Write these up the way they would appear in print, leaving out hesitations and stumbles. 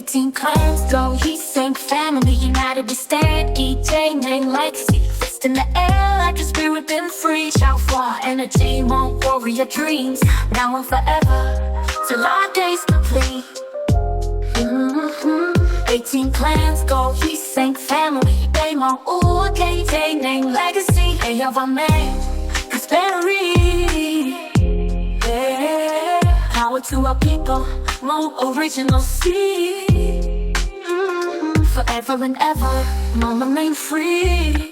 18 clans, go, he same family, united we stand, EJ name legacy. Fist in the air like a spirit been free. Chaofa energy, Hmong warrior dreams, now and forever, till our days complete. 18 clans, go, he same family, they Hmong EJ name legacy. Hey, of our man, prosperity. Yeah, power to our people, Hmong original seed. Forever and ever, Hmong remain free.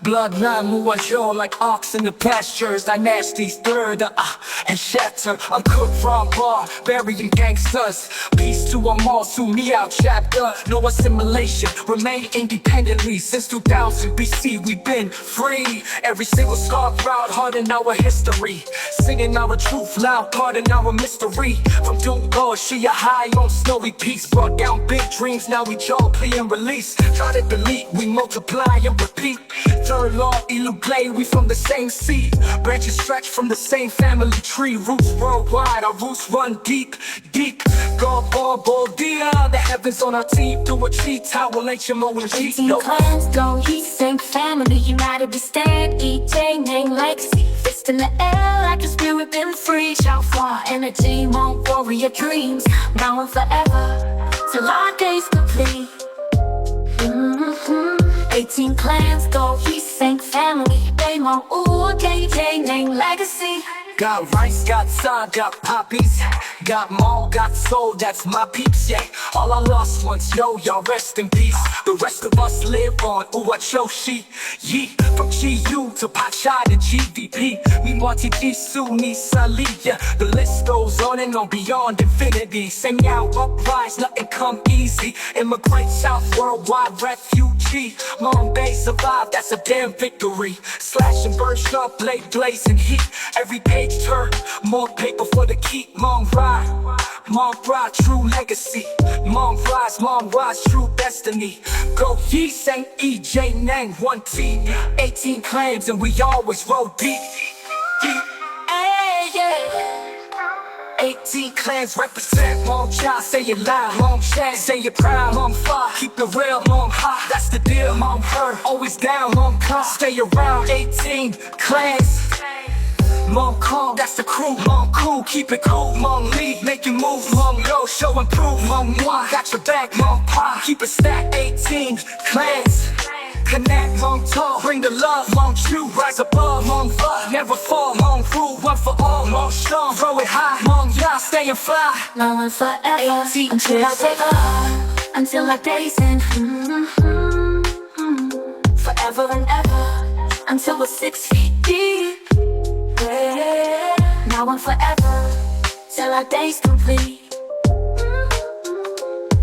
Bloodline, muaj like ox in the pastures. Dynasties, third, and shatter. Uncooked from barbarian gangstas. Peace to them all, to Miao chapter. No assimilation, remain independently. Since 2000 BC, we've been free. Every single scar proud, harden our history. Singing our truth loud, pardon our mystery. From Ntum, she a high on snowy peaks. Brought down big dreams, now we jaw, play and release. Try to delete, we multiply and repeat. Third law, play, we from the same seed. Branches stretch from the same family tree. Roots worldwide, our roots run deep, deep. God, the heavens on our teeth. To achieve Tawm, and 18 clans, go, he same family, united we stand, EJ name legacy. Fist in the air like a spirit been free. Chaofa energy, Hmong warrior dreams, now and forever, till our days complete. 18 clans, go, he same family, they Hmong EJ name legacy. Got rice, got sun, got poppies. Got Miao, got soul, that's my peeps, yeah. All our lost ones, yo, y'all rest in peace. The rest of us live on Uachoshi, Yi. From GU to Pachai to GVP. Muaj Suni Salia. The list goes on and on beyond infinity. Say Miao, uprise, nothing come easy. Immigrant south, worldwide refugee. Long Bay survive, that's a damn victory. Slash and burn sharp, blade blazing heat. Every page turn, more paper for the keep. Hmong ride, true legacy. Hmong rise, true destiny. Go ye sang EJ Nang, one team. 18 clans and we always roll deep. Hey, yeah. 18 clans represent Hmong child, say it loud. Hmong shag, say it proud. Hmong fly, keep it real. Hmong hot, that's the deal. Hmong her, always down. Hmong come, stay around. 18 clans. Hmong calm, that's the crew. Hmong cool, keep it cool. Hmong lead, make you move. Hmong go, show and prove. Hmong muaj, got your back. Hmong pie, keep it stacked. 18 clans. Connect, Hmong tall, bring the love. Hmong true, rise above. Hmong fuck, never fall. Hmong rule, one for all. Hmong strong, throw it high. Hmong ya, stay and fly. Now and forever, see until I take off, until our days end. Forever and ever, until we're 6 feet deep. Yeah. Now and forever, till our days complete.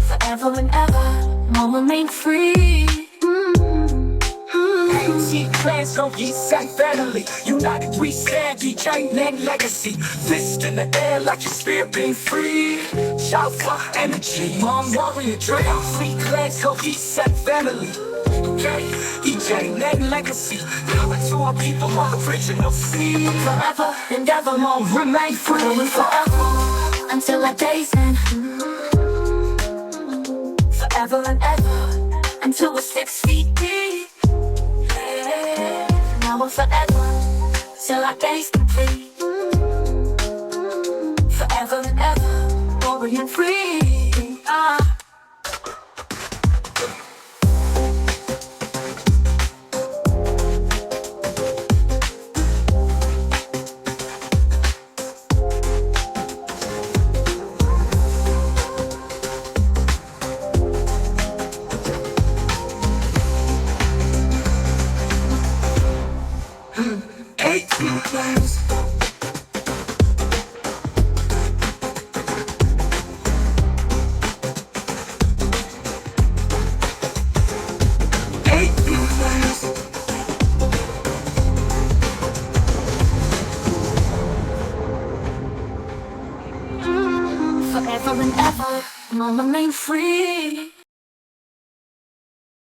Forever and ever, Hmong remain free. 18 clans, go ye sang family. United we stand, EJ name legacy. Fist in the air like your spirit being free. Chaofa energy, Hmong warrior dream. 3 clans, go ye sang family. EJ name legacy. Power to our people, Hmong original seed. Forever and ever, Hmong remain free. Forever, until our days end. Forever and ever, until we're 6 feet deep. Yeah. Now and forever, till our days complete. Forever and ever, warrior free. Clans. 18 clans. Forever and ever, Hmong remain free.